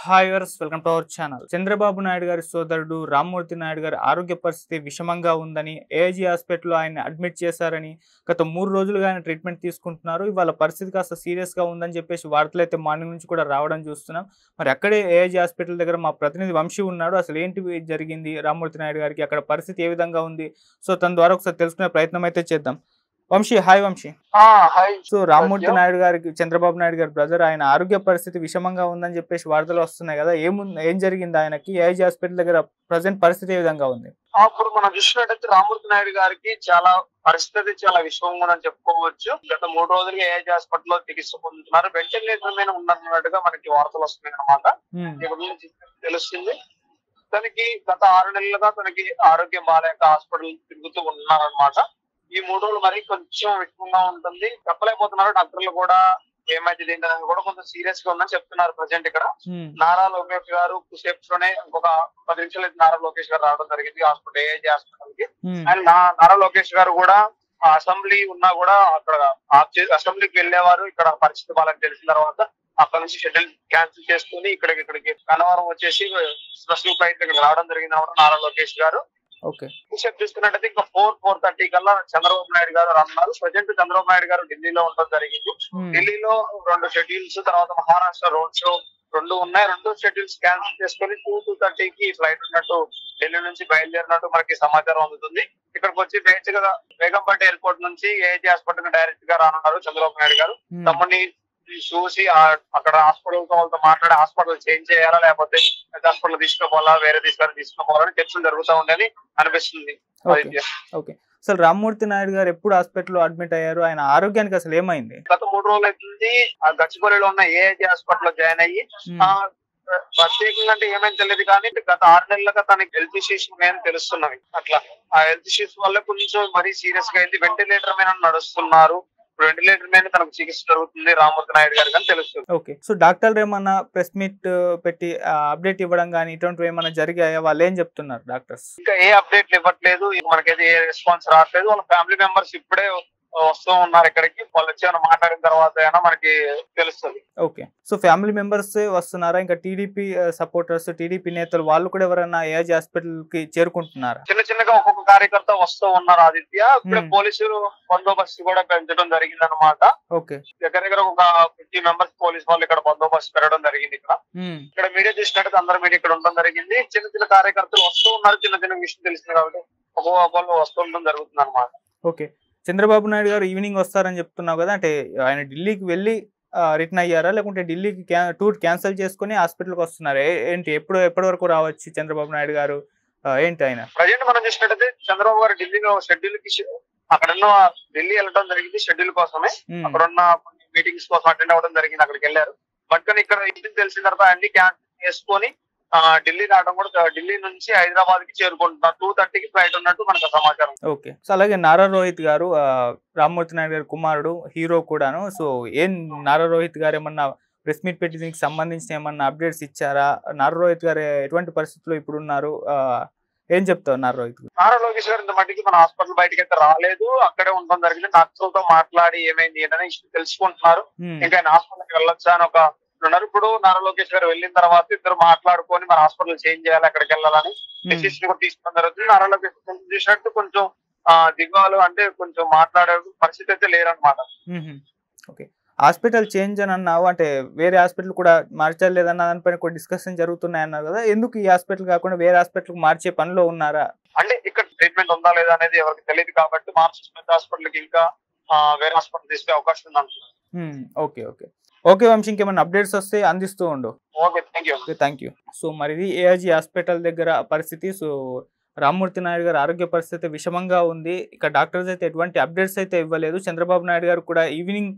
Hi viewers welcome to our channel. Chandrababu Naidu గారి సోదరుడు రామ్మూర్తి నాయుడు గారి ఆరోగ్య పరిస్థితి విషమంగా ఉందని ఏఐజీ హాస్పిటల్లో ఆయన అడ్మిట్ చేశారని గత 3 రోజులుగా ఆయన ట్రీట్మెంట్ తీసుకుంటున్నారు. ఇవాళ పరిస్థితి కాస్త సీరియస్గా ఉందని చెప్పేసి వార్తలు అయితే మార్నింగ్ నుంచి కూడా రావడం చూస్తున్నాం. మరి అక్కడే ఏఐజీ హాస్పిటల్ దగ్గర మా ప్రతినిధి వంశీ ఉన్నాడు. అసలు ఏంటి జరిగింది రామ్మూర్తి నాయుడు గారికి, అక్కడ పరిస్థితి ఏ విధంగా ఉంది, సో తన ద్వారా ఒకసారి తెలుసుకునే ప్రయత్నం అయితే చేద్దాం. వంశీ, హాయ్ వంశీ. సో రామ్మూర్తి నాయుడు గారికి చంద్రబాబు నాయుడు గారి బ్రదర్, ఆయన ఆరోగ్య పరిస్థితి విషమంగా ఉందని చెప్పేసి వార్తలు వస్తున్నాయి కదా, ఏం జరిగింది ఆయనకి? ఏఐజీ హాస్పిటల్ దగ్గర ప్రజెంట్ పరిస్థితి ఏ విధంగా ఉంది? అప్పుడు మనం చూసినట్టయితే రామ్మూర్తి నాయుడు గారికి చాలా పరిస్థితి చాలా విషమంగా అని చెప్పుకోవచ్చు. గత 3 రోజులుగా ఏఐజీ హాస్పిటల్లో చికిత్స పొందుతున్నారు. వెంటిలేటర్ మీద ఉన్నట్టుగా మనకి వార్తలు వస్తున్నాయి అనమాట. తెలుస్తుంది తనకి గత 6 నెలలుగా తనకి ఆరోగ్యం బాగాలేక హాస్పిటల్ తిరుగుతూ ఉన్నారనమాట. ఈ 3 రోజులు మరి కొంచెం విషమంగా ఉంటుంది, చెప్పలేకపోతున్నారు. డాక్టర్లు కూడా ఏమైతే ఏంటనేది కూడా కొంచెం సీరియస్ గా ఉందని చెప్తున్నారు. ప్రజెంట్ ఇక్కడ నారా లోకేష్ గారు సేపులోనే ఇంకొక 10 నిమిషాలు అయితే నారా లోకేష్ గారు రావడం జరిగింది హాస్పిటల్, ఏఐజీ హాస్పిటల్ కి. అండ్ నారా లోకేష్ గారు కూడా అసెంబ్లీ ఉన్నా కూడా అక్కడ అసెంబ్లీకి వెళ్ళేవారు. ఇక్కడ పరిస్థితి వాళ్ళకి తెలిసిన తర్వాత అక్కడ నుంచి షెడ్యూల్ క్యాన్సిల్ చేసుకుని ఇక్కడికి కనవరం వచ్చేసి స్పెషల్ ఫ్లైట్ ఇక్కడ రావడం జరిగింది నారా లోకేష్ గారు. చూసుకున్నట్టయితే ఇంకా 4:30 కల్లా చంద్రబాబు నాయుడు గారు అన్నారు. ప్రజెంట్ చంద్రబాబు నాయుడు గారు ఢిల్లీలో ఉండడం జరిగింది. ఢిల్లీలో 2 షెడ్యూల్స్, తర్వాత మహారాష్ట్ర రోడ్ షో 2 ఉన్నాయి. 2 షెడ్యూల్స్ క్యాన్సిల్ చేసుకుని 2:30కి ఫ్లైట్ ఉన్నట్టు ఢిల్లీ నుంచి బయలుదేరినట్టు మనకి సమాచారం అందుతుంది. ఇక్కడికి వచ్చి డైరెక్ట్ గా బేగంపేట ఎయిర్పోర్ట్ నుంచి ఏఐజీ హాస్పిటల్ డైరెక్ట్ గా రానున్నారు చంద్రబాబు నాయుడు గారు. తమ్ముడిని చూసి అక్కడ హాస్పిటల్ తో వాళ్ళతో మాట్లాడి హాస్పిటల్ చేంజ్ చేయాలా, లేకపోతే హాస్పిటల్ తీసుకోవాలా, వేరే తీసుకోవాలని చర్చలు జరుగుతూ ఉండని అనిపిస్తుంది. అసలు రామ్మూర్తి నాయుడు గారు ఎప్పుడు హాస్పిటల్లో అడ్మిట్ అయ్యారు? ఆయన ఆరోగ్యానికి అసలు ఏమైంది? గత 3 రోజులు అవుతుంది. ఆ గచ్చిబౌలిలో ఉన్న ఏఐజీ హాస్పిటల్ లో జాయిన్ అయ్యి ప్రత్యేకంగా అంటే ఏమైనా తెలియదు కానీ గత 6 నెలలుగా తనకి హెల్త్ ఇష్యూస్ ఉన్నాయని తెలుస్తున్నవి. అట్లా ఆ హెల్త్ ఇష్యూస్ వల్ల కొంచెం మరీ సీరియస్ గా అయింది. వెంటిలేటర్ మీద నడుస్తున్నారు. వెంటిలేటర్ మీద తనకు చికిత్స జరుగుతుంది రామ్మూర్తి నాయుడు గారికి అని తెలుస్తుంది. ఓకే, సో డాక్టర్లు ఏమన్నా ప్రెస్ మీట్ పెట్టి అప్డేట్ ఇవ్వడం కానీ ఇటువంటివి ఏమన్నా జరిగాయా? వాళ్ళు ఏం చెప్తున్నారు డాక్టర్స్? ఇంకా ఏ అప్డేట్లు ఇవ్వట్లేదు, మనకైతే ఏ రెస్పాన్స్ రావట్లేదు. వాళ్ళ ఫ్యామిలీ మెంబర్స్ ఇప్పుడే వస్తూ ఉన్నారు ఇక్కడికి. వాళ్ళు వచ్చి మాట్లాడిన తర్వాత అయినా మనకి తెలుస్తుంది. ఓకే, సో ఫ్యామిలీ మెంబర్స్ వస్తున్నారా? ఇంకా టీడీపీ సపోర్టర్స్, టీడీపీ నేతలు వాళ్ళు కూడా ఎవరైనా ఏఐజీ హాస్పిటల్ కి చేరుకుంటున్నారా? చిన్నగా ఒక్కొక్క కార్యకర్త వస్తూ ఉన్నారు ఆదిత్య. ఇప్పుడు పోలీసులు బందోబస్తు కూడా పెంచడం జరిగింది అనమాట. ఓకే, దగ్గర ఒక 50 మెంబర్స్ పోలీస్ వాళ్ళు ఇక్కడ బందోబస్తు పెరగడం జరిగింది. ఇక్కడ మీడియా చూసినట్టు అందరూ మీడియా ఇక్కడ ఉండడం జరిగింది. చిన్న కార్యకర్తలు వస్తూ ఉన్నారు. చిన్న విషయం తెలిసింది కాబట్టి ఒక్కొక్కళ్ళు వస్తూ ఉండడం జరుగుతుంది అనమాట. ఓకే, చంద్రబాబు నాయుడు గారు ఈవినింగ్ వస్తారని చెప్తున్నావు కదా, అంటే ఆయన ఢిల్లీకి వెళ్ళి రిటర్న్ అయ్యారా, లేకుంటే ఢిల్లీకి టూర్ క్యాన్సిల్ చేసుకుని హాస్పిటల్కి వస్తున్నారు? ఏంటి, ఎప్పటి వరకు రావచ్చు చంద్రబాబు నాయుడు గారు? ఏంటి ఆయన ప్రజెంట్ మనం చూసినట్టయితే చంద్రబాబు గారు ఢిల్లీలో షెడ్యూల్ కి అక్కడ ఢిల్లీ వెళ్ళడం జరిగింది. షెడ్యూల్ కోసమే అక్కడ ఉన్న మీటింగ్స్ కోసం అటెండ్ అవ్వడం జరిగింది. అక్కడికి వెళ్ళారు. బట్ కానీ ఇక్కడ ఇంటికి తెలిసిన తర్వాత అన్ని క్యాన్సిల్ చేసుకొని ఢిల్లీ రావడం కూడా ఢిల్లీ నుంచి హైదరాబాద్ కి చేరుకుంటున్నారు. 2:30కి ఫ్లైట్ ఉన్నట్టు మనకు సమాచారం. ఓకే, సో అలాగే నారా రోహిత్ గారు, రామ్మూర్తి నాయుడు గారి కుమారుడు, హీరో కూడాను. సో ఏం నారా రోహిత్ గారు ఏమన్నా ప్రెస్ మీట్ పెట్టి దీనికి సంబంధించిన ఏమన్నా అప్డేట్స్ ఇచ్చారా? నారా రోహిత్ గారు ఎటువంటి పరిస్థితుల్లో ఇప్పుడు ఉన్నారు? ఏం చెప్తావు నారా రోహిత్ గారు? నారా లోకేష్ గారు ఇంత మట్టికి మన హాస్పిటల్ బయటకి అయితే రాలేదు. అక్కడే ఉండడం జరిగింది. డాక్టర్లతో మాట్లాడి ఏమైంది ఏంటనే తెలుసుకుంటున్నారు. ఇంకా ఆయన హాస్పిటల్కి వెళ్ళొచ్చా అని ఒక ఉన్నారు. ఇప్పుడు నారా లోకేష్ గారు వెళ్ళిన తర్వాత ఇద్దరు మాట్లాడుకొని మన హాస్పిటల్ చేంజ్ చేయాలి, అక్కడికి వెళ్ళాలని డెసిషన్ కూడా తీసుకోవడం జరుగుతుంది. నారా లోకేష్ చూసినట్టు కొంచెం దిగాలు అంటే కొంచెం మాట్లాడే పరిస్థితి అయితే లేరనమాట. ఓకే, హాస్పిటల్ చేంజ్ అని అన్నావు, అంటే వేరే హాస్పిటల్ కూడా మార్చలేదన్న దానిపైన కూడా డిస్కషన్ జరుగుతున్నాయి అన్నారు కదా, ఎందుకు ఈ హాస్పిటల్ కాకుండా వేరే హాస్పిటల్ మార్చే పనిలో ఉన్నారా? అంటే ఇక్కడ ట్రీట్మెంట్ ఉందా లేదా అనేది ఎవరికి తెలియదు కాబట్టి మార్చి హాస్పిటల్ కి ఇంకా వేరే హాస్పిటల్ తీసుకునే అవకాశం ఉంది అంటున్నారు. ఓకే ఓకే ఓకే వంశీ, ఇంకేమైనా అప్డేట్స్ వస్తే అందిస్తూ ఉండు. Okay, thank you. సో మరి ఇది ఏఐజీ హాస్పిటల్ దగ్గర పరిస్థితి. సో రామ్మూర్తి నాయుడు గారి ఆరోగ్య పరిస్థితి విషమంగా ఉంది. ఇక డాక్టర్స్ అయితే ఎటువంటి అప్డేట్స్ అయితే ఇవ్వలేదు. చంద్రబాబు నాయుడు గారు కూడా ఈవినింగ్